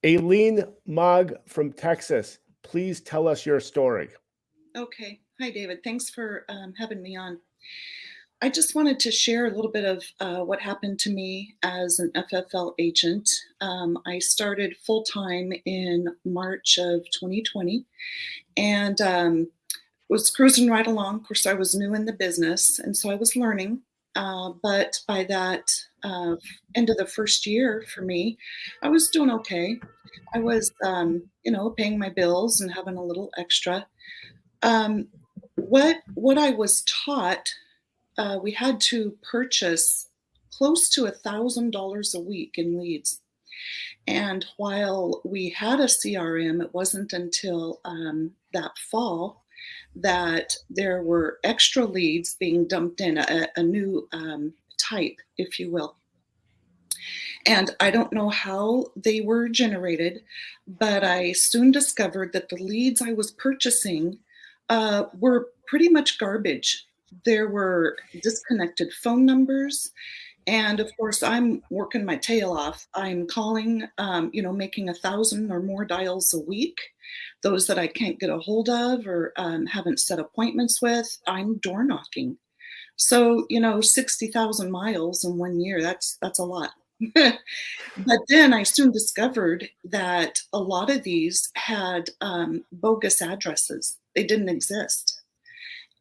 Alene from Texas, please tell us your story. Okay. Hi, David. Thanks for having me on. I just wanted to share a little bit of what happened to me as an FFL agent. I started full time in March of 2020 and was cruising right along. Of course, I was new in the business, and so I was learning. But by that end of the first year for me, I was doing okay. I was, paying my bills and having a little extra. Um, what I was taught, we had to purchase close to $1,000 a week in leads. And while we had a CRM, it wasn't until that fall that there were extra leads being dumped in, a new type, if you will. And I don't know how they were generated, but I soon discovered that the leads I was purchasing were pretty much garbage. There were disconnected phone numbers. And of course, I'm working my tail off. I'm calling, making 1,000 or more dials a week. Those that I can't get a hold of or haven't set appointments with, I'm door knocking. So, 60,000 miles in 1 year, that's a lot. But then I soon discovered that a lot of these had bogus addresses. They didn't exist.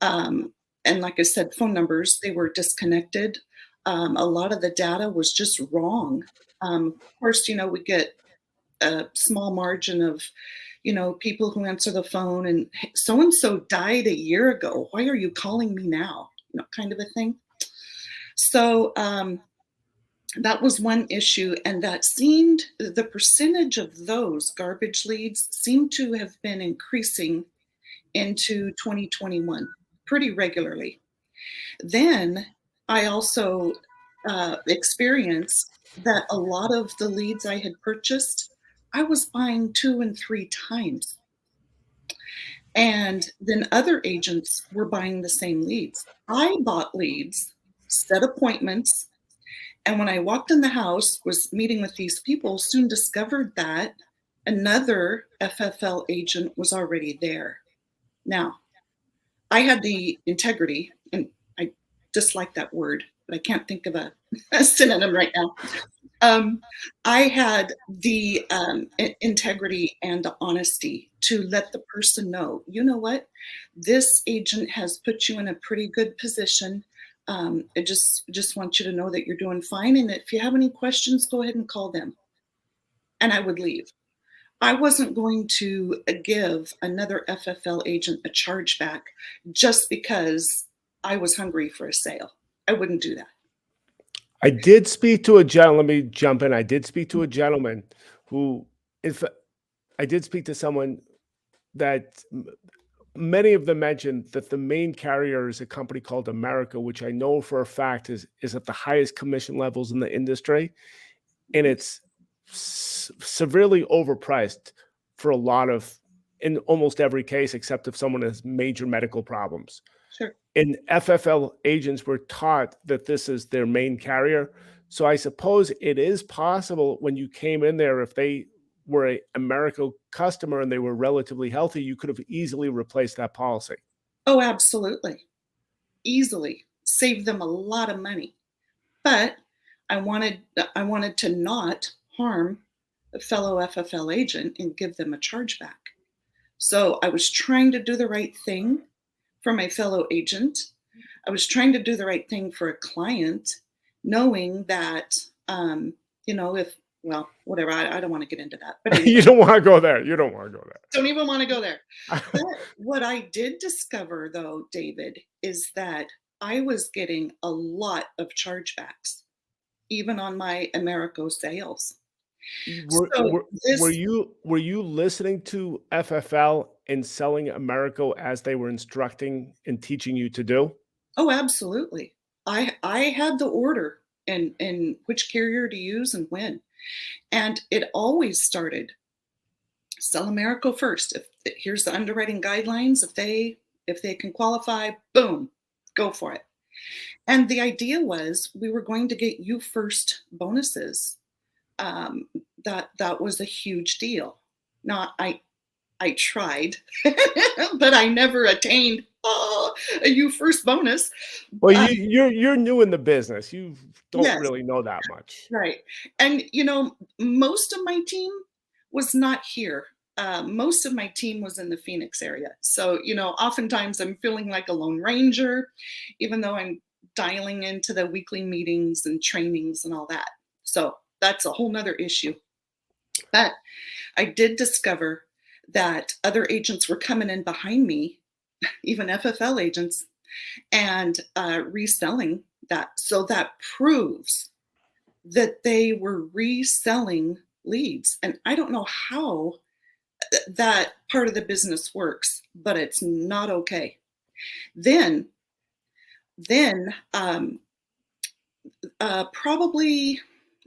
And like I said, phone numbers, they were disconnected. A lot of the data was just wrong. Of course, we get a small margin of, people who answer the phone and so-and-so died a year ago. Why are you calling me now? Kind of a thing. So that was one issue. And that seemed, the percentage of those garbage leads seemed to have been increasing into 2021 pretty regularly. Then I also experienced that a lot of the leads I had purchased, I was buying 2 and 3 times. And then other agents were buying the same leads. I bought leads, set appointments, and when I walked in the house, was meeting with these people, soon discovered that another FFL agent was already there. Now, I had the integrity, and I dislike that word, but I can't think of a synonym right now. I had the integrity and the honesty to let the person know, you know what, this agent has put you in a pretty good position. I just want you to know that you're doing fine. And if you have any questions, go ahead and call them. And I would leave. I wasn't going to give another FFL agent a chargeback just because I was hungry for a sale. I wouldn't do that. I did speak to a gentleman. Let me jump in. I did speak to a gentleman who, if I did speak to someone that many of them mentioned that the main carrier is a company called Americo, which I know for a fact is at the highest commission levels in the industry, and it's severely overpriced for a lot of, in almost every case, except if someone has major medical problems. Sure. And FFL agents were taught that this is their main carrier. So I suppose it is possible when you came in there, if they were a Americo customer and they were relatively healthy, you could have easily replaced that policy. Oh, absolutely. Easily. Save them a lot of money. But I wanted to not harm a fellow FFL agent and give them a chargeback. So I was trying to do the right thing for my fellow agent. I was trying to do the right thing for a client, knowing that, whatever, I don't want to get into that. But anyway, You don't want to go there. You don't want to go there. Don't even want to go there. But what I did discover, though, David, is that I was getting a lot of chargebacks, even on my Americo sales. Were you listening to FFL and selling Americo as they were instructing and teaching you to do? Oh, absolutely. I had the order and which carrier to use and when. And it always started, sell Americo first. If here's the underwriting guidelines, if they can qualify, boom, go for it. And the idea was we were going to get you first bonuses. um, that was a huge deal. Now I tried, but I never attained a you first bonus. Well, Uh, you're new in the business. You don't yes, really know that much. right. And most of my team was not here. Most of my team was in the Phoenix area. So, oftentimes I'm feeling like a lone ranger, even though I'm dialing into the weekly meetings and trainings and all that. So that's a whole nother issue. But I did discover that other agents were coming in behind me, even FFL agents, and reselling that. So that proves that they were reselling leads. And I don't know how that part of the business works, but it's not okay. Then, then probably,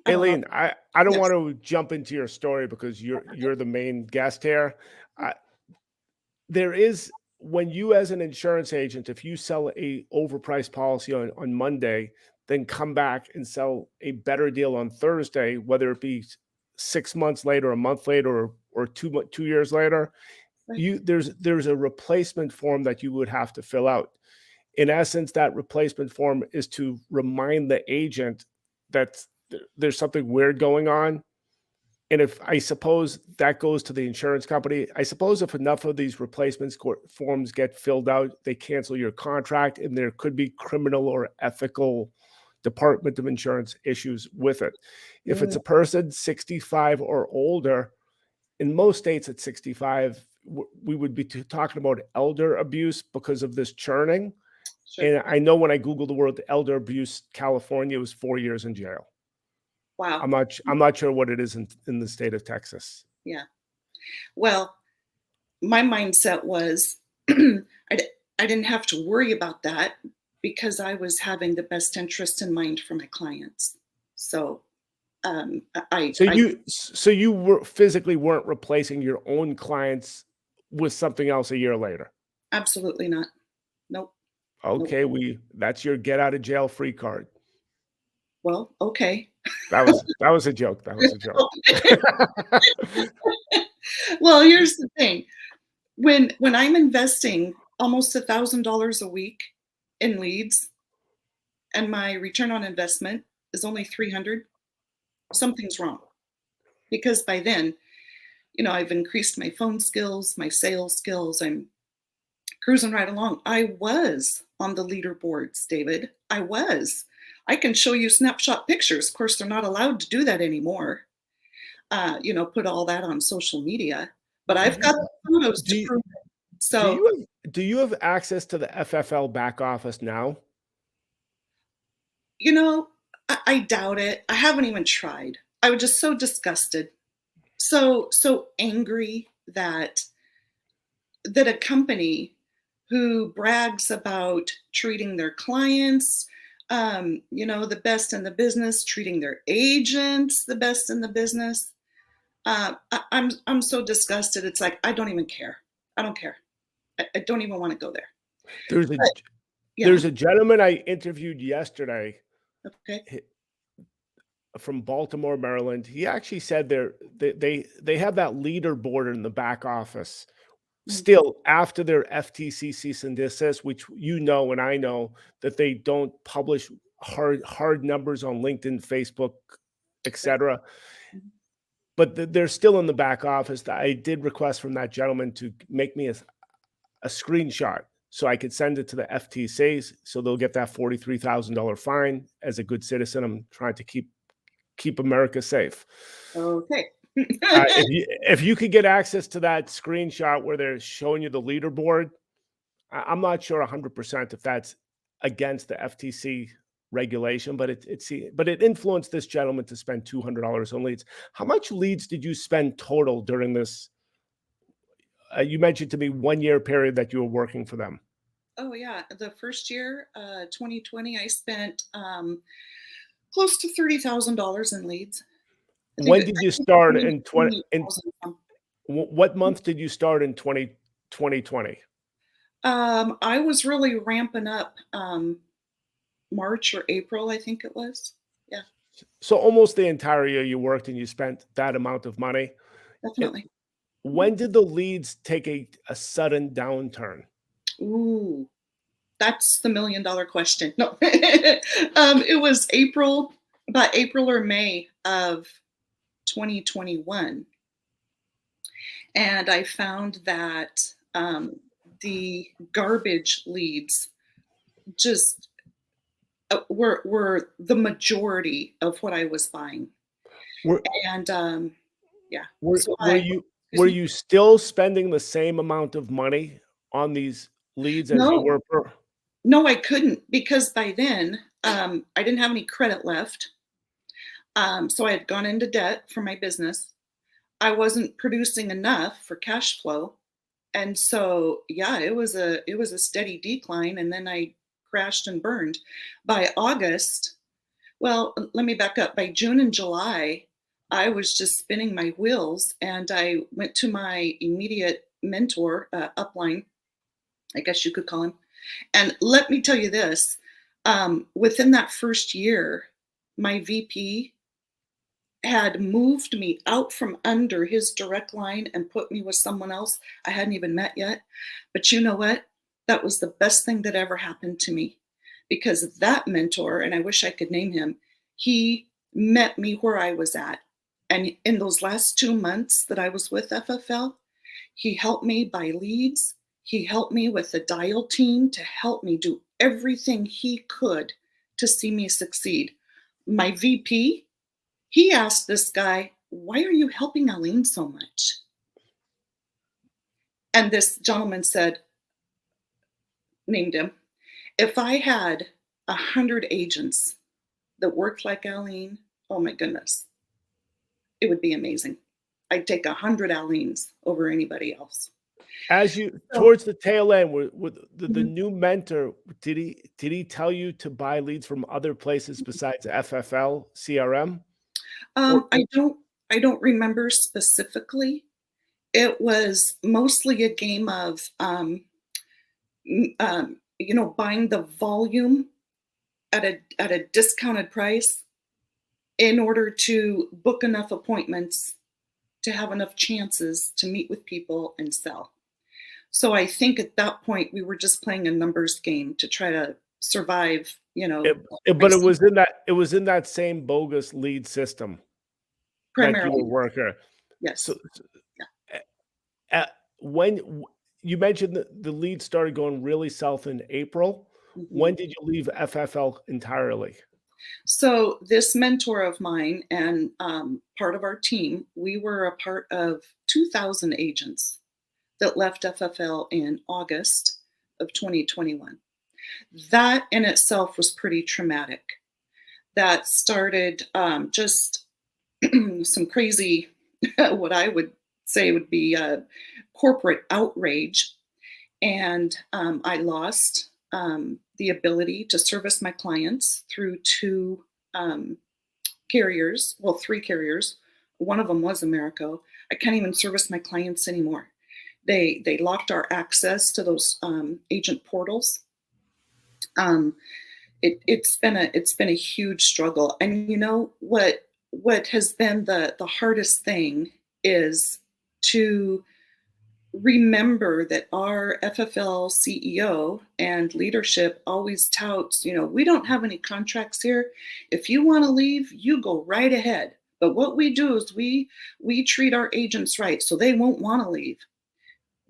I don't know. Aileen, I don't want Yes, to jump into your story because you're the main guest here. I, there is when you as an insurance agent, if you sell a overpriced policy on Monday, then come back and sell a better deal on Thursday, whether it be 6 months later, a month later, or 2 years later, right. there's a replacement form that you would have to fill out. In essence, that replacement form is to remind the agent that there's something weird going on. And if I suppose that goes to the insurance company, I suppose if enough of these forms get filled out, they cancel your contract, and there could be criminal or ethical Department of Insurance issues with it. If Mm, it's a person 65 or older, in most states at 65, we would be talking about elder abuse because of this churning. sure. And I know when I Googled the word elder abuse, California was 4 years in jail. Wow. I'm not sure what it is in the state of Texas. Yeah. Well, my mindset was I, I didn't have to worry about that because I was having the best interest in mind for my clients. So I So you were physically weren't replacing your own clients with something else a year later. absolutely not. Nope. Nope. Okay, that's your get out of jail free card. Well, okay. That was a joke. That was a joke. Well, here's the thing. When I'm investing almost $1,000 a week in leads and my return on investment is only 300, something's wrong. Because by then, I've increased my phone skills, my sales skills. I'm cruising right along. I was on the leaderboards, David. I was. I can show you snapshot pictures. Of course, they're not allowed to do that anymore. Put all that on social media. But Do I've got you the photos do to you, prove it. So, do you have access to the FFL back office now? I doubt it. I haven't even tried. I was just so disgusted, so angry that a company who brags about treating their clients, the best in the business, treating their agents the best in the business. I'm so disgusted. It's like I don't even care. I don't care. I don't even want to go there. There's a But yeah, there's a gentleman I interviewed yesterday okay. h- from Baltimore, Maryland. He actually said they have that leaderboard in the back office Mm, still after their FTC cease and desist, which and I know that they don't publish hard numbers on LinkedIn, Facebook, right. etc. Mhm. But they're still in the back office. I did request from that gentleman to make me a screenshot so I could send it to the FTCs so they'll get that $43,000 fine. As a good citizen, I'm trying to keep America safe. Okay. If you could get access to that screenshot where they're showing you the leaderboard, I'm not sure 100% if that's against the FTC regulation, but but it influenced this gentleman to spend $200 on leads. How much leads did you spend total during this? You mentioned to me 1 year period that you were working for them. Oh yeah, the first year, 2020, I spent close to $30,000 in leads. When I did you think start in 20 in 28,000 some. what month did you start in 2020? I was really ramping up March or April, I think it was. Yeah. So almost the entire year you worked and you spent that amount of money. It, Definitely. Mhm. when did the leads take a sudden downturn? Ooh, that's the $1,000,000 question. No, it was about April or May of 2021, and I found that the garbage leads just were the majority of what I was buying, Were and yeah. were So were I you excuse were me. you still spending the same amount of money on these leads as you No, were per? no, I couldn't because by then I didn't have any credit left. So I had gone into debt for my business. I wasn't producing enough for cash flow. And so, yeah, it was a steady decline, and then I crashed and burned. By August, well, let me back up. By June and July, I was just spinning my wheels, and I went to my immediate mentor, upline, I guess you could call him. And let me tell you this: within that first year, my VP had moved me out from under his direct line and put me with someone else I hadn't even met yet. But you know what? That was the best thing that ever happened to me because that mentor, and I wish I could name him, he met me where I was at. And in those last 2 months that I was with FFL, he helped me buy leads. He helped me with the dial team to help me do everything he could to see me succeed. My VP, he asked this guy, "Why are you helping Alene so much?" And this gentleman said, named him, "If I had 100 agents that worked like Alene, oh my goodness, it would be amazing. I'd take 100 Alenes over anybody else." As you So, towards the tail end, with the mhm, new mentor, did he tell you to buy leads from other places besides FFL CRM? Or I don't remember specifically. It was mostly a game of buying the volume at a discounted price in order to book enough appointments to have enough chances to meet with people and sell. So I think at that point we were just playing a numbers game to try to survive, it, but it pricing was in that same bogus lead system that you were primarily. working. So, Yes. Yeah. uh, when you mentioned that the lead started going really south in April, Mhm. when did you leave FFL entirely? So this mentor of mine and part of our team, we were a part of 2,000 agents that left FFL in August of 2021. That in itself was pretty traumatic. That started just some crazy, what I would say would be corporate outrage. And I lost the ability to service my clients through two um, carriers, well, three carriers. One of them was Americo. I can't even service my clients anymore. They locked our access to those agent portals. Um, it's been a huge struggle, and you know what has been the hardest thing is to remember that our FFL CEO and leadership always touts, we don't have any contracts here. If you want to leave, you go right ahead. But what we do is we treat our agents right, so they won't want to leave.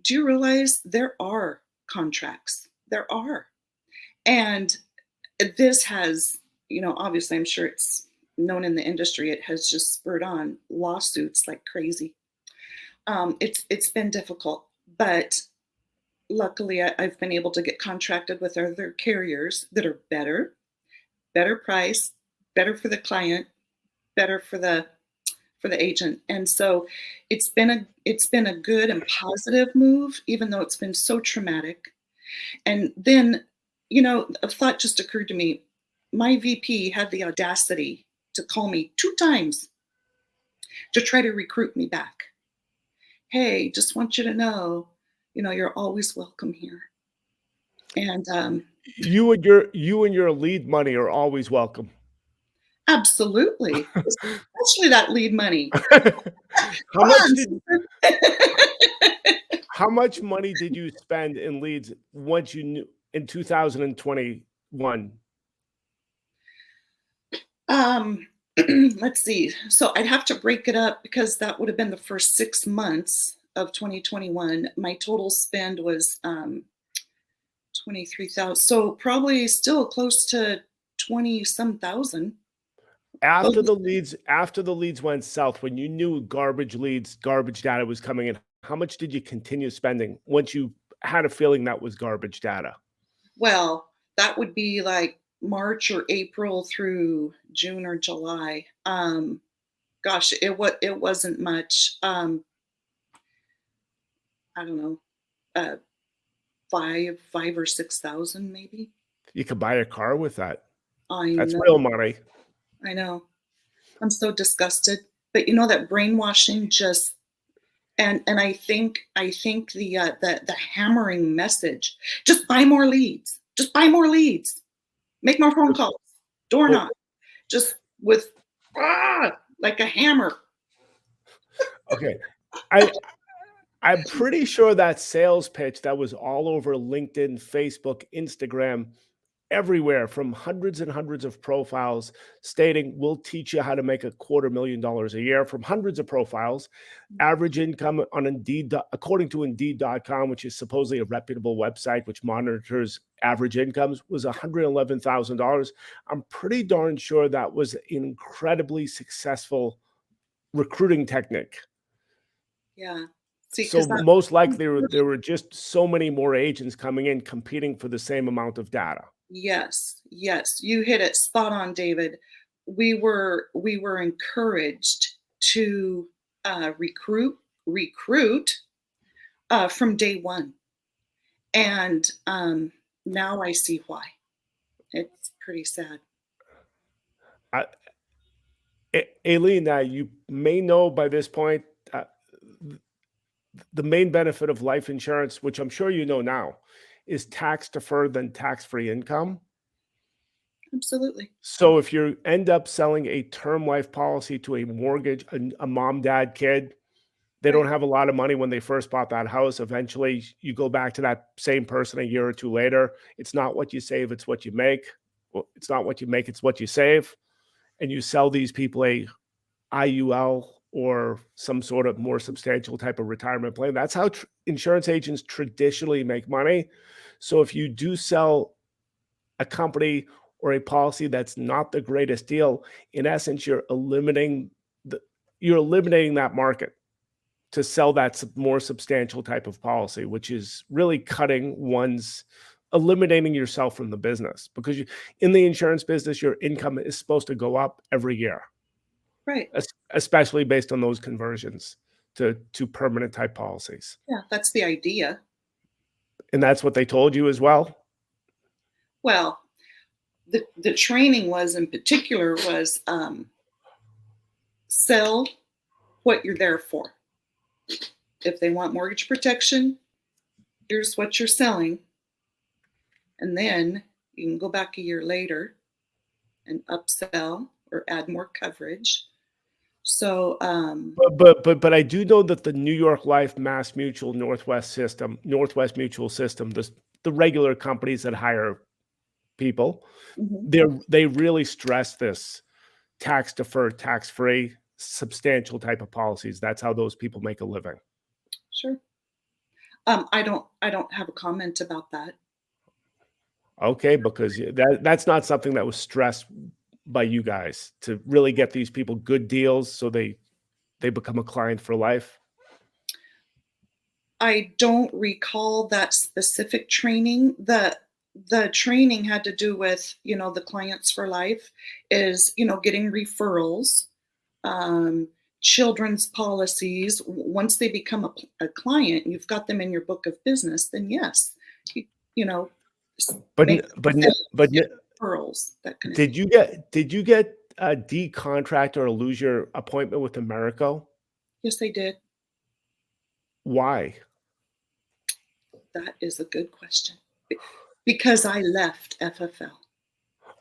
Do you realize there are contracts? There are. And this has, obviously, I'm sure it's known in the industry, it has just spurred on lawsuits like crazy. It's been difficult, but luckily I've been able to get contracted with other carriers that are better price, better for the client, better for the agent. And so it's been a good and positive move, even though it's been so traumatic. And then, a thought just occurred to me. My VP had the audacity to call me 2 times to try to recruit me back. "Hey, just want you to know, you're always welcome here." And You and your lead money are always welcome. Absolutely, especially that lead money. How Come much on, did Susan. how much money did you spend in leads once you knew in 2021? Um, let's see. So I'd have to break it up because that would have been the first 6 months of 2021. My total spend was, 23,000, so probably still close to 20 some thousand. After the leads went south, when you knew garbage data was coming in, how much did you continue spending once you had a feeling that was garbage data? Well, that would be like March or April through June or July. Gosh, it wasn't much. I don't know, uh, 5 or 6,000 maybe. You could buy a car with that. I That's know, real money. I know. I'm so disgusted. But you know that brainwashing just and I think the hammering message, just buy more leads. Just buy more leads. Make more phone calls. Door Well, knock. Just with like a hammer. okay. I I'm pretty sure that sales pitch that was all over LinkedIn, Facebook, Instagram, everywhere from hundreds and hundreds of profiles stating, "We'll teach you how to make $250,000 a year," from hundreds of profiles. Average income on Indeed, according to Indeed.com, which is supposedly a reputable website which monitors average incomes, was $111,000. I'm pretty darn sure that was an incredibly successful recruiting technique. Yeah. See, So because that most likely there were just so many more agents coming in competing for the same amount of data. yes, yes, you hit it spot on, David. We were encouraged to recruit from day one, and now I see why. It's pretty sad. I, Aileen, now you may know by this point, uh, the main benefit of life insurance, which I'm sure you know now, is tax deferred than tax free income. Absolutely. So if you end up selling a term life policy to a mortgage, a mom, dad, kid, they don't Right. have a lot of money when they first bought that house. Eventually, you go back to that same person a year or two later. It's not what you save, it's what you make. Well, it's not what you make, it's what you save. And you sell these people a IUL or some sort of more substantial type of retirement plan. That's how insurance agents traditionally make money. So if you do sell a company or a policy that's not the greatest deal, in essence, the you're eliminating that market to sell that more substantial type of policy, which is really eliminating yourself from the business because in the insurance business, your income is supposed to go up every year, Right. especially based on those conversions to permanent type policies. Yeah, that's the idea. And that's what they told you as well. Well, the training was in particular was sell what you're there for. If they want mortgage protection, here's what you're selling. And then you can go back a year later and upsell or add more coverage. So, But I do know that the New York Life, Mass Mutual, Northwest Mutual system, the regular companies that hire people, mhm, they really stress this tax deferred, tax free, substantial type of policies. That's how those people make a living. sure. I don't have a comment about that. Okay, because that's not something that was stressed by you guys to really get these people good deals so they become a client for life. I don't recall that specific training. The training had to do with, the clients for life is, getting referrals, um, children's policies. Once they become a client, you've got them in your book of business, then yes, you, you know, But make but get referrals, that kind of thing. did you get a decontract or lose your appointment with Americo? Yes, they did. Why? That is a good question. Because I left FFL.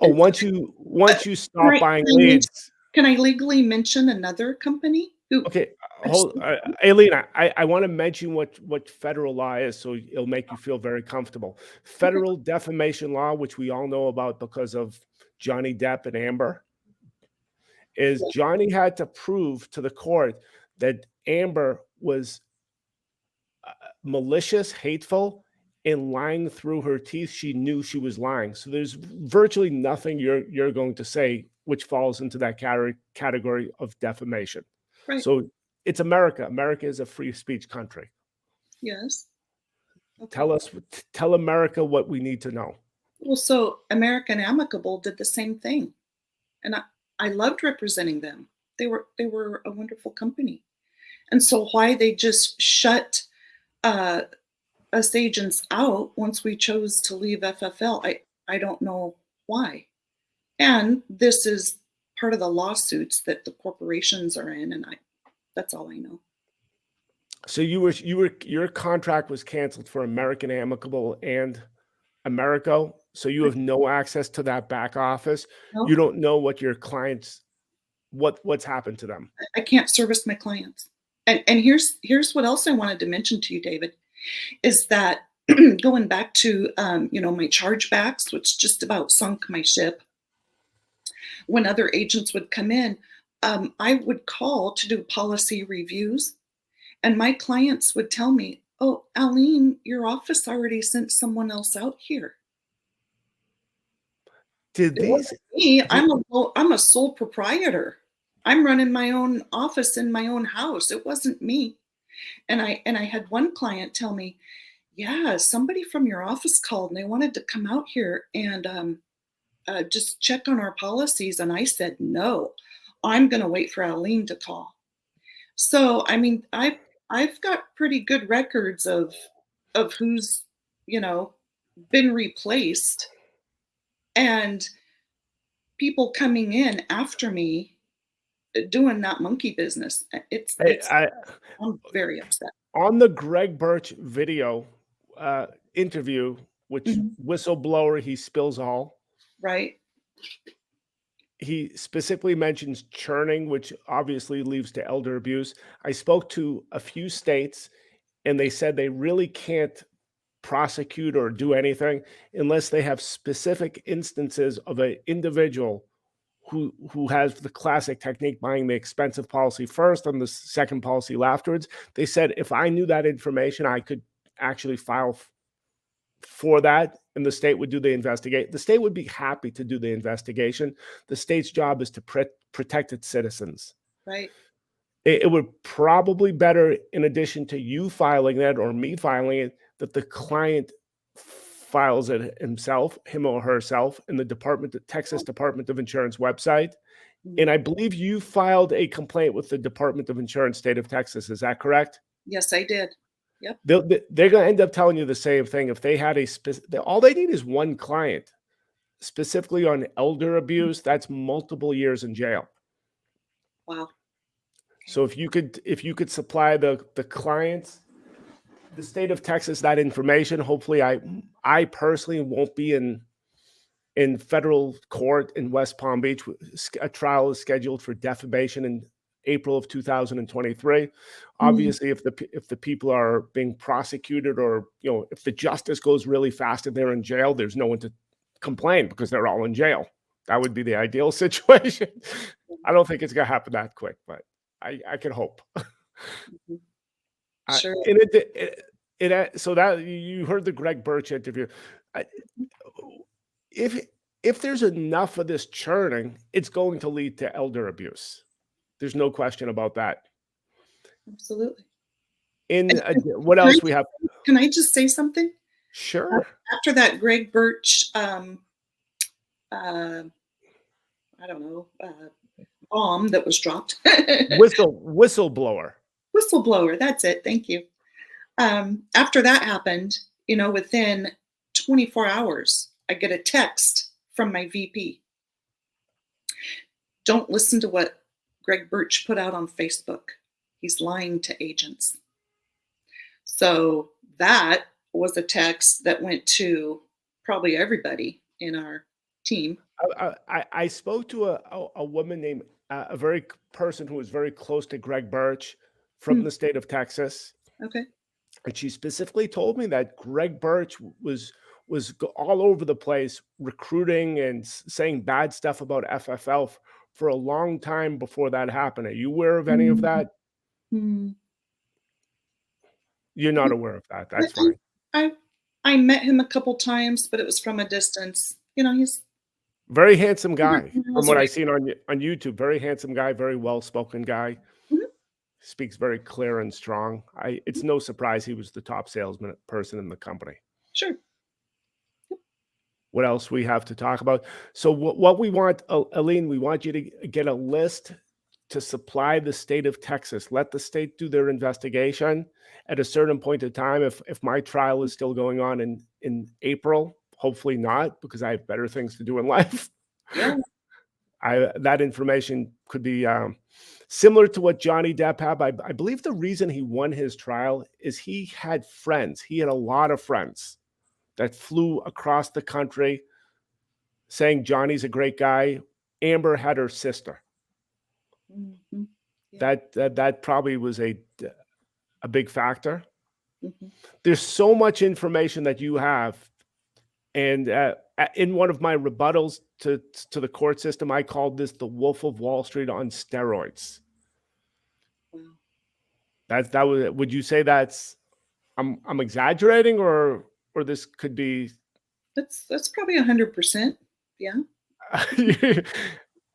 Oh, And uh, once you stop buying can I leads. can I legally mention another company who Okay, hold, actually Aileen, I want to mention what federal law is, so it'll make you feel very comfortable. okay, Federal defamation law, which we all know about because of Johnny Depp and Amber, is yeah, Johnny had to prove to the court that Amber was malicious, hateful, and lying through her teeth. She knew she was lying. So there's virtually nothing you're going to say which falls into that category of defamation. right. So it's America. America is a free speech country. Yes. Okay. Tell us, tell America what we need to know. Well, so American Amicable did the same thing, and I loved representing them. They were a wonderful company, and so why they just shut uh, us agents out once we chose to leave FFL, I don't know why. And this is part of the lawsuits that the corporations are in, and I that's all I know. So your contract was canceled for American Amicable and Americo. So you Right. have no access to that back office. You No, don't know what your clients what's happened to them. I can't service my clients. And here's what else I wanted to mention to you, David, is that going back to my chargebacks, which just about sunk my ship. When other agents would come in, I would call to do policy reviews, and my clients would tell me, "Oh, Alene, your office already sent someone else out here." Did It these wasn't me. did, I'm a sole proprietor. I'm running my own office in my own house. It wasn't me. And I had one client tell me, "Yeah, somebody from your office called and they wanted to come out here and just check on our policies." And I said, "No, I'm going to wait for Aline to call." So, I mean, I've got pretty good records of who's, you know, been replaced and people coming in after me doing that monkey business. It's I I'm very upset. on the Greg Birch video interview, which Mhm. whistleblower he spills all. Right? He specifically mentions churning, which obviously leads to elder abuse. I spoke to a few states, and they said they really can't prosecute or do anything unless they have specific instances of an individual who has the classic technique, buying the expensive policy first and the second policy afterwards. They said if I knew that information, I could actually file for that, and the state would do the investigate. The state would be happy to do the investigation. The state's job is to protect its citizens. Right? It would probably better, in addition to you filing that or me filing it, that the client files it himself, him or herself, in the Texas Department of Insurance website. Mhm. And I believe you filed a complaint with the Department of Insurance, state of Texas. Is that correct? Yes, I did. Yep. They're going to end up telling you the same thing. If they had all they need is one client, specifically on elder abuse. That's multiple years in jail. Wow. Okay. So if you could supply the clients, the state of Texas, that information, hopefully I personally won't be in federal court in West Palm Beach. A trial is scheduled for defamation in April of 2023. Mhm. Obviously, if the people are being prosecuted, or if the justice goes really fast and they're in jail, there's no one to complain because they're all in jail. That would be the ideal situation. I don't think it's gonna happen that quick, but I can hope. Mhm. I, Sure. and so that you heard the Greg Birch interview. I, if if there's enough of this churning, it's going to lead to elder abuse. There's no question about that. Absolutely. In And what can I else we just have? can I just say something? Uh, Sure. After that Greg Birch, uh, I don't know, bomb that was dropped. Whistleblower. Whistleblower, that's it, thank you. After that happened, within 24 hours, I get a text from my VP. Don't listen to what Greg Birch put out on Facebook. He's lying to agents. So that was a text that went to probably everybody in our team. I spoke to a woman named a person who was very close to Greg Birch from Mm, the state of Texas, okay. and she specifically told me that Greg Birch was all over the place recruiting and saying bad stuff about FFL for a long time before that happened. Are you aware of any of Mm, that? mm. You're not aware of that. I That's fine. I I met him a couple times, but it was from a distance. He's Very handsome guy, 100 from miles what away. I've seen on YouTube. Very handsome guy, very well spoken guy. Mhm, Speaks very clear and strong. It's mhm. no surprise he was the top salesman person in the company. Sure. What else we have to talk about? So what we want, Aline, we want you to get a list to supply the state of Texas. Let the state do their investigation at a certain point in time. If my trial is still going on in April, hopefully not, because I have better things to do in life. Yeah. I that information could be similar to what Johnny Depp had. I believe the reason he won his trial is he had friends. He had a lot of friends that flew across the country saying Johnny's a great guy. Amber had her sister. Mhm. Yeah. That probably was a big factor. Mhm. There's so much information that you have, and in one of my rebuttals to the court system, I called this the Wolf of Wall Street on steroids. Wow. That was. Would you say that's I'm exaggerating, or this could be? That's probably 100%. Yeah.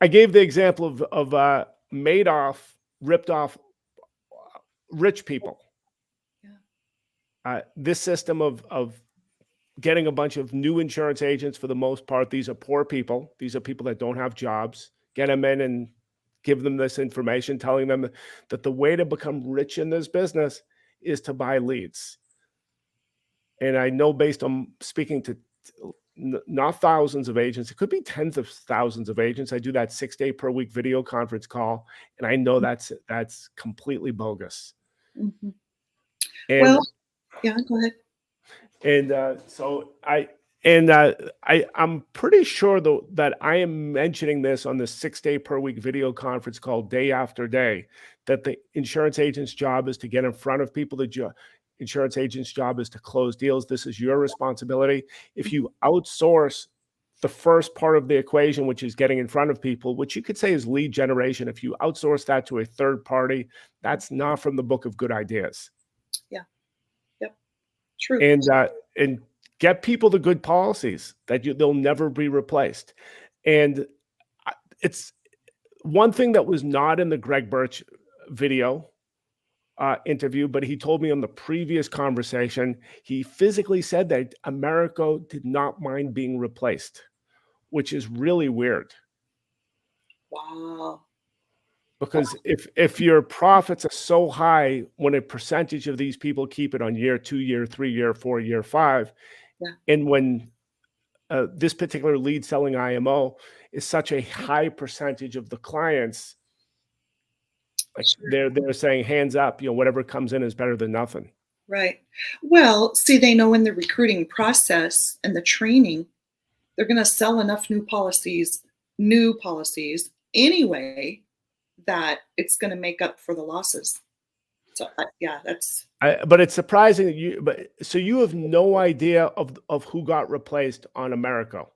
I gave the example of Madoff ripped off rich people. Yeah. This system of getting a bunch of new insurance agents, for the most part, these are poor people. These are people that don't have jobs. Get them in and give them this information, telling them that the way to become rich in this business is to buy leads. And I know, based on speaking to not thousands of agents, it could be tens of thousands of agents. I do that 6 day per week video conference call, and I know that's completely bogus. Mhm. Well, And yeah, go ahead. so I'm pretty sure though that I am mentioning this on the 6 day per week video conference call day after day, that the insurance agent's job is to get in front of people. Insurance agent's job is to close deals. This is your responsibility. If Mhm. you outsource the first part of the equation, which is getting in front of people, which you could say is lead generation, if you outsource that to a third party, that's not from the book of good ideas. Yeah. Yep. True. And get people the good policies that they'll never be replaced. And it's one thing that was not in the Greg Birch video interview, but he told me on the previous conversation, he physically said that Americo did not mind being replaced, which is really weird. Wow. Wow. Because if your profits are so high, when a percentage of these people keep it on year 2, year 3, year 4, year 5, Yeah. and when this particular lead selling IMO is such a high percentage of the clients, like Sure. they're saying hands up, whatever comes in is better than nothing. Right. Well, see, they know in the recruiting process and the training, they're going to sell enough new policies anyway, that it's going to make up for the losses. So, yeah, that's But it's surprising that so you have no idea of who got replaced on Americo.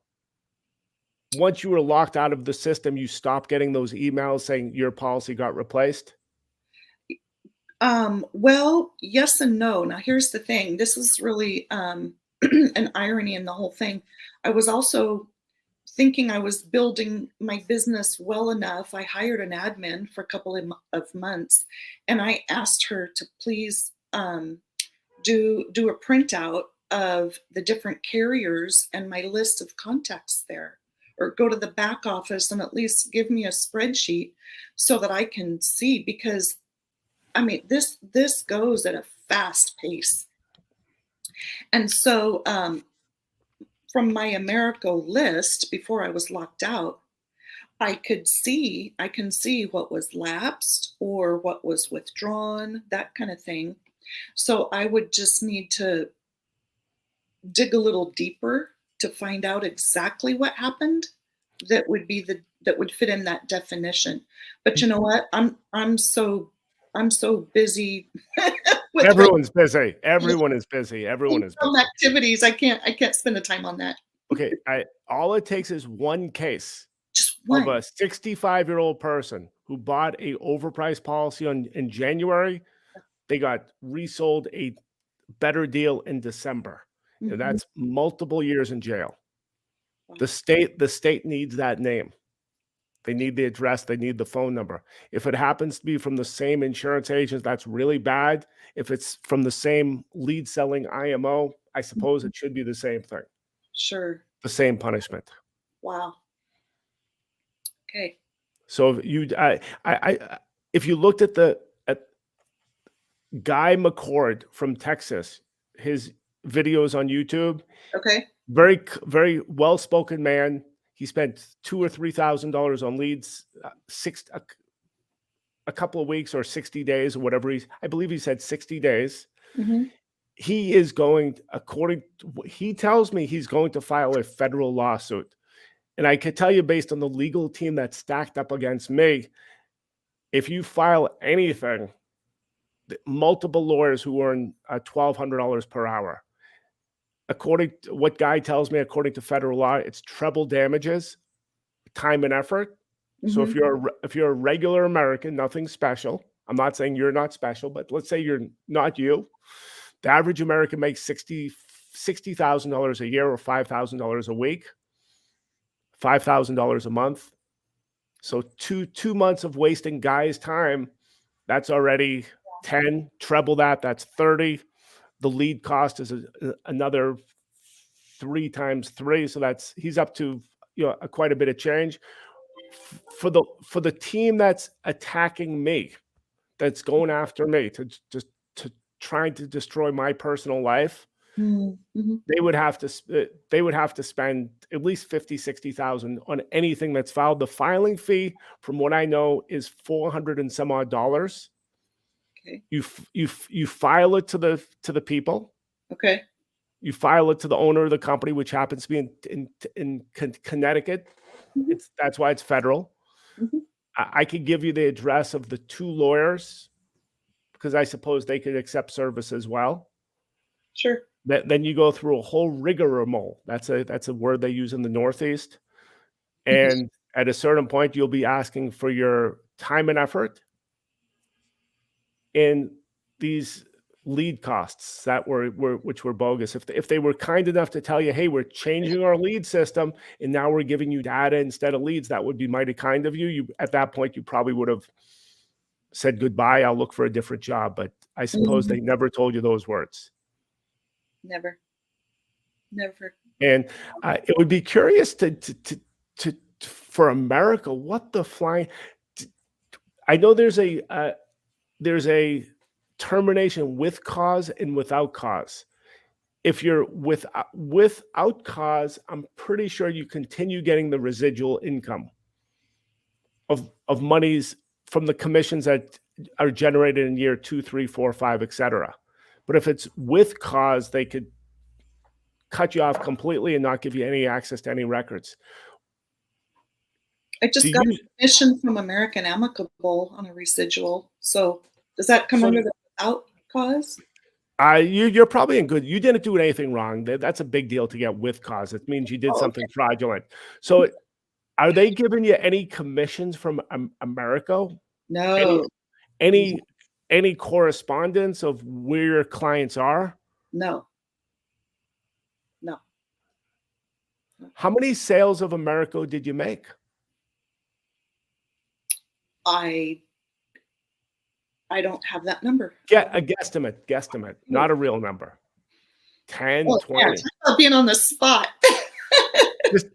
Once you were locked out of the system, you stopped getting those emails saying your policy got replaced. well, yes and no. Now, here's the thing. This is really an irony in the whole thing. I was also thinking I was building my business well enough. I hired an admin for a couple of months, and I asked her to please do a printout of the different carriers and my list of contacts there, or go to the back office and at least give me a spreadsheet so that I can see, because I mean this goes at a fast pace. And so from my Americo list before I was locked out, I can see what was lapsed or what was withdrawn, that kind of thing. So I would just need to dig a little deeper to find out exactly what happened that would be that would fit in that definition. But you know what? I'm so busy with like Everyone's busy. Everyone is busy. Everyone is some busy. activities. I can't spend the time on that. Okay, all it takes is one case Just of one. a 65-year-old person who bought a overpriced policy in January. They got resold a better deal in December, and Mhm. that's multiple years in jail. Wow. The state needs that name. They need the address, they need the phone number. If it happens to be from the same insurance agent, that's really bad. If it's from the same lead selling IMO, I suppose Mhm. it should be the same thing, Sure. the same punishment. Wow. Okay. So if you looked at Guy McCord from Texas, his videos on YouTube, Okay. very well spoken man. He spent $2,000 or $3,000 on leads, a couple of weeks or 60 days or whatever. I believe he said 60 days. Mhm. He is going, according to what he tells me, he's going to file a federal lawsuit. And I could tell you, based on the legal team that's stacked up against me, if you file anything, multiple lawyers who earn $1,200 per hour. According to what Guy tells me, according to federal law, it's treble damages, time and effort. So Mhm. if you're a regular American, nothing special. I'm not saying you're not special, but let's say you're not you. The average American makes $60,000 a year or $5,000 a week, $5,000 a month. So two months of wasting Guy's time, that's already 10. Treble that, that's 30. The lead cost is another 3 times 3, so that's he's up to quite a bit of change. For the team that's attacking me, that's going after me to trying to destroy my personal life, Mm. Mhm. they would have to spend at least 50-60,000 on anything that's filed. The filing fee, from what I know, is 400 and some odd dollars. Okay. You file it to the people. Okay. You file it to the owner of the company, which happens to be in Connecticut. Mhm. That's why it's federal. Mhm. I could give you the address of the 2 lawyers, because I suppose they could accept service as well. Sure. Then you go through a whole rigmarole. That's a word they use in the Northeast. Mhm. And at a certain point, you'll be asking for your time and effort in these lead costs that which were bogus. If they were kind enough to tell you, hey, we're changing our lead system and now we're giving you data instead of leads, that would be mighty kind of you. At that point, you probably would have said goodbye. I'll look for a different job. But I suppose Mhm. they never told you those words. Never. Never. And it would be curious for America, what the flying. I know there's a termination with cause and without cause. If you're without cause, I'm pretty sure you continue getting the residual income of monies from the commissions that are generated in year 2, 3, 4, 5, etc. But if it's with cause, they could cut you off completely and not give you any access to any records. I Do just got a you commission from American Amicable on a residual. So does that come so under the without cause? you're probably in good. You didn't do anything wrong. That's a big deal to get with cause. It means you did Oh, okay. something fraudulent. So are they giving you any commissions from Americo? Any No. any any correspondence of where your clients are? No. No. How many sales of Americo did you make? I I don't have that number. Get a guesstimate, not a real number. 10, Oh, yeah, 20. talk about being on the spot.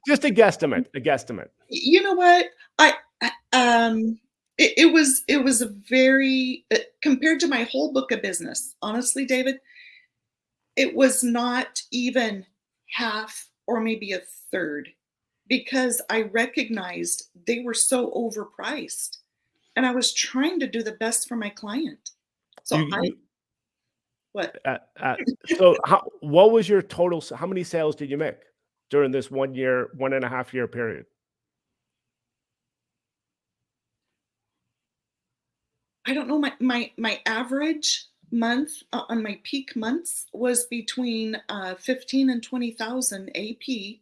Just a guesstimate, a guesstimate. You know what? I it was a very compared to my whole book of business, honestly, David, it was not even half or maybe a third because I recognized they were so overpriced and I was trying to do the best for my client. You So I you what? so what was your total how many sales did you make? during this 1.5 year period? I don't know. My average month on my peak months was between 15 and 20,000 AP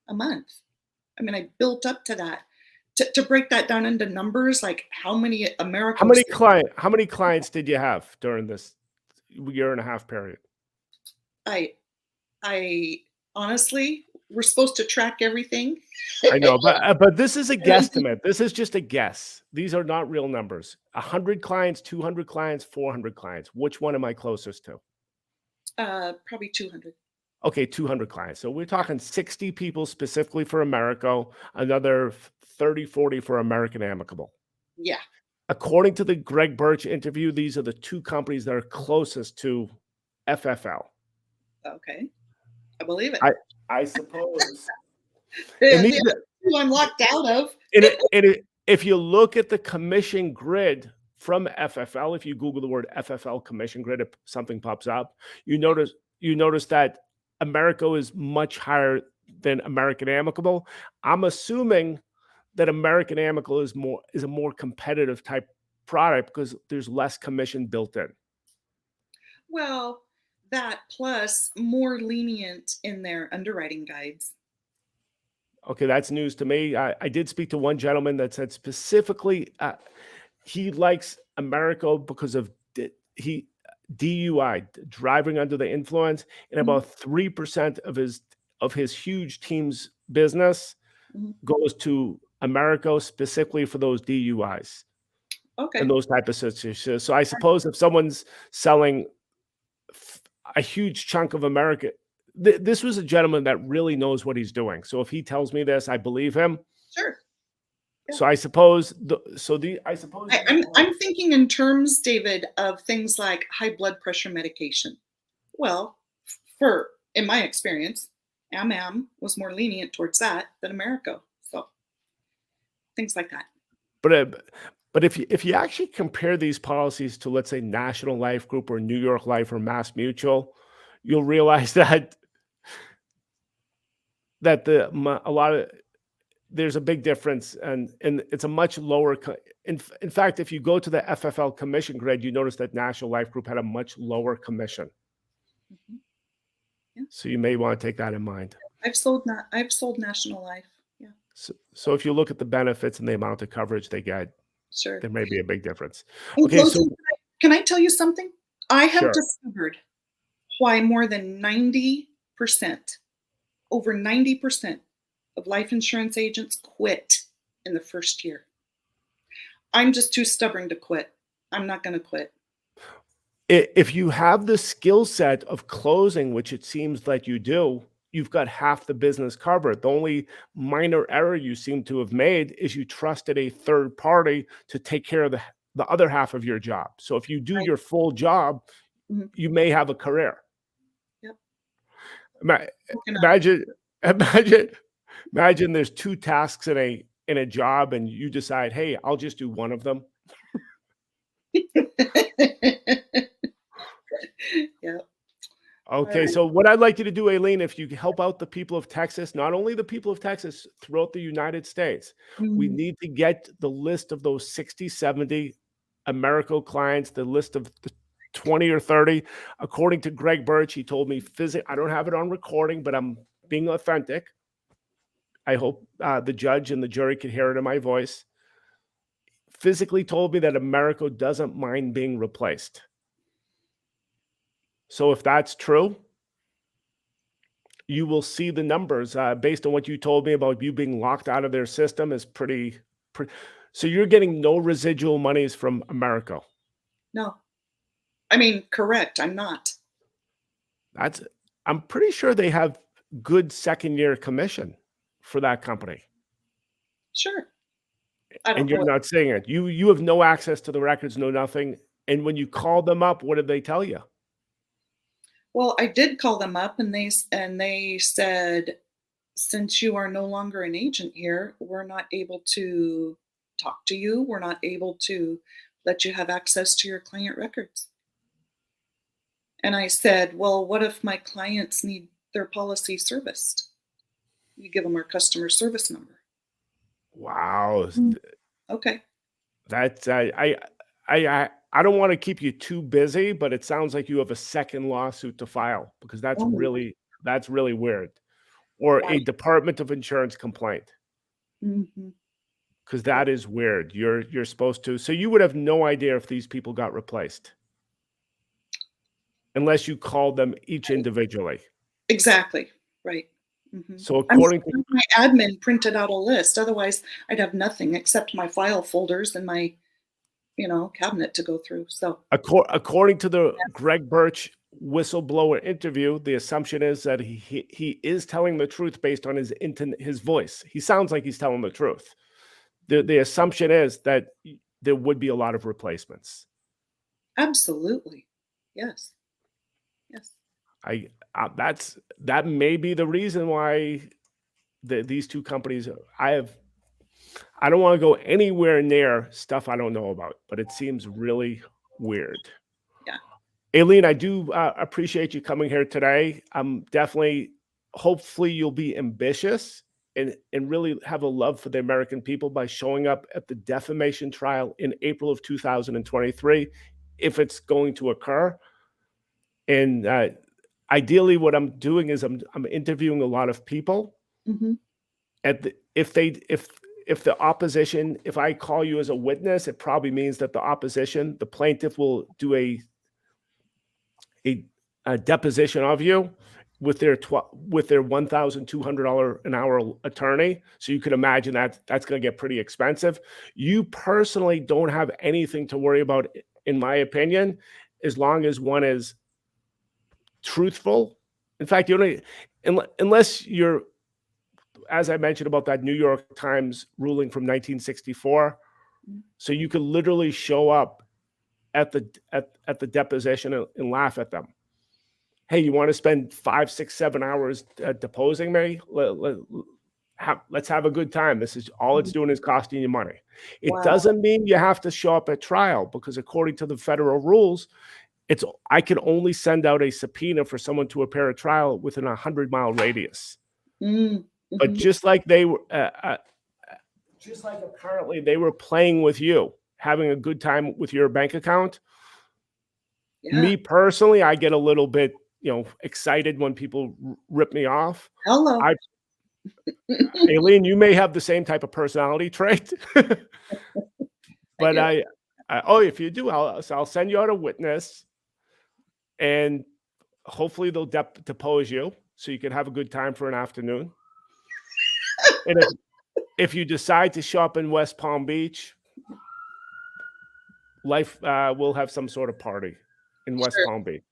a month. I mean, I built up to that. To break that down into numbers, like how many How Americo, many clients did you have during this 1.5 year period? I honestly, we're supposed to track everything. I know, but this is a guesstimate. This is just a guess. These are not real numbers. 100 clients, 200 clients, 400 clients. Which one am I closest to? Probably 200. Okay, 200 clients. So we're talking 60 people specifically for Americo, another 30, 40 for American Amicable. Yeah. According to the Greg Birch interview, these are the two companies that are closest to FFL. Okay. I believe it. I suppose. And The these, other two I'm locked out of. if you look at the commission grid from FFL, if you Google the word FFL commission grid, if something pops up, you notice that Americo is much higher than American Amicable. I'm assuming that American Amicable is a more competitive type product because there's less commission built in. Well, that plus more lenient in their underwriting guides. Okay, that's news to me. I did speak to one gentleman that said specifically he likes Americo because of DUI, driving under the influence, and Mhm, about 3% of his huge team's business mhm. goes to Americo specifically for those DUIs and Okay. those type of situations. So I suppose if someone's selling a huge chunk of America, this was a gentleman that really knows what he's doing. So if he tells me this, I believe him. Sure. Yeah. So I suppose I suppose I'm thinking in terms, David, of things like high blood pressure medication. Well, for in my experience, AM was more lenient towards that than Americo. So things like that. but but if you actually compare these policies to, let's say, National Life Group or New York Life or Mass Mutual, you'll realize that a lot of there's a big difference, and it's a much lower. In fact, if you go to the FFL commission grid, you notice that National Life Group had a much lower commission. Mhm. Yeah. So you may want to take that in mind. I've sold National Life. Yeah, So if you look at the benefits and the amount of coverage they get, sure. there may be a big difference. In Okay, so closing, can I tell you something? I have sure. discovered why more than 90%, over 90% of life insurance agents quit in the first year. I'm just too stubborn to quit. I'm not going to quit. If you have the skill set of closing, which it seems like you do, you've got half the business covered. The only minor error you seem to have made is you trusted a third party to take care of the other half of your job. So if you do Right. your full job, Mhm. you may have a career. Yep. Ima- Woken up. Imagine, imagine, imagine there's two tasks in a job, and you decide, hey, I'll just do one of them. Yeah. All Okay, right. so what I'd like you to do, Alene, if you help out the people of Texas, not only the people of Texas, throughout the United States, we Mhm. need to get the list of those 60, 70 Americo clients, the list of the 20 or 30. According to Greg Birch, he told me, I don't have it on recording, but I'm being authentic. I hope the judge and the jury could hear it in my voice. Physically told me that Americo doesn't mind being replaced. So if that's true, you will see the numbers based on what you told me about you being locked out of their system is pretty. So you're getting no residual monies from Americo. No. I mean, correct. I'm not. That's. I'm pretty sure they have good second year commission for that company, Sure. I and don't know you're what. not saying it. You have no access to the records, no nothing. And when you call them up, what did they tell you? Well, I did call them up and they said, since you are no longer an agent here, we're not able to talk to you. We're not able to let you have access to your client records. And I said, well, what if my clients need their policy serviced? You give them our customer service number. Wow. Okay. That's I don't want to keep you too busy, but it sounds like you have a second lawsuit to file because Oh, that's really weird. Or a right. Department of Insurance complaint Hmm. because that is weird. You're supposed to. So you would have no idea if these people got replaced unless you called them each Right. individually. Exactly. Right. Hmm. So I'm according to surprised my admin printed out a list. Otherwise, I'd have nothing except my file folders and my, cabinet to go through. So, according to the yes, Greg Birch whistleblower interview, the assumption is that he is telling the truth based on his voice. He sounds like he's telling the truth. The assumption is that there would be a lot of replacements. absolutely. Yes. Yes. That may be the reason why these two companies. I don't want to go anywhere near stuff I don't know about, but it seems really weird. Yeah. Alene, I do appreciate you coming here today. I'm definitely, hopefully, you'll be ambitious and really have a love for the American people by showing up at the defamation trial in April of 2023, if it's going to occur. And ideally, what I'm doing is I'm interviewing a lot of people. Hmm. At the, if the opposition, if I call you as a witness, it probably means that the opposition, the plaintiff, will do a, a deposition of you with their $1,200 an hour attorney. So you can imagine that that's going to get pretty expensive. You personally don't have anything to worry about, in my opinion, as long as one is truthful. In fact, you don't, unless you're, as I mentioned about that New York Times ruling from 1964. So you could literally show up at the deposition and laugh at them. Hey, you want to spend 5, 6, 7 hours deposing me? Let's have a good time. This is all it's doing is costing you money. It Wow. doesn't mean you have to show up at trial because according to the federal rules, I can only send out a subpoena for someone to appear at trial within a 100-mile radius. But Mm-hmm. just like just like apparently they were playing with you, having a good time with your bank account. Yeah. Me personally, I get a little bit, excited when people rip me off. Hello. I, Aileen, you may have the same type of personality trait, I but do. oh, if you do, I'll send you out a witness, and hopefully they'll depose you so you can have a good time for an afternoon. And if you decide to show up in West Palm Beach, life will have some sort of party in West Sure. Palm Beach.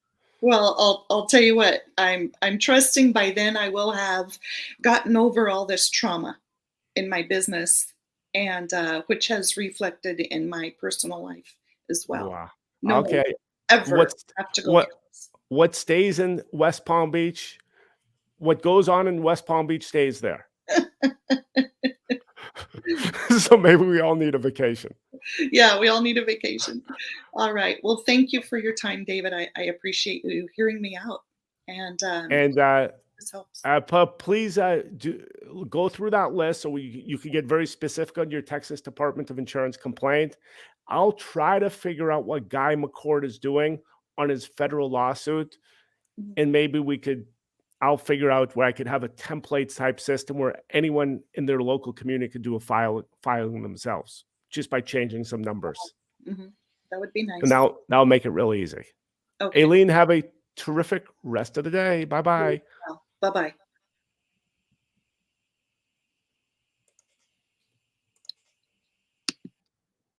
Well, I'll tell you what. I'm trusting by then I will have gotten over all this trauma in my business, and which has reflected in my personal life as well. Wow. No one Okay. will ever What's have to go what through this. what stays in West Palm Beach? What goes on in West Palm Beach stays there. So maybe we all need a vacation. Yeah, we all need a vacation. All right. Well, thank you for your time, David. I appreciate you hearing me out, and And this helps. please go through that list so you can get very specific on your Texas Department of Insurance complaint. I'll try to figure out what Guy McCord is doing on his federal lawsuit, Mhm. and maybe I'll figure out where I could have a template type system where anyone in their local community could do a filing themselves just by changing some numbers. Mhm. That would be And nice. that'll make it really easy. Okay. Aileen, have a terrific rest of the day. Bye bye. Bye bye.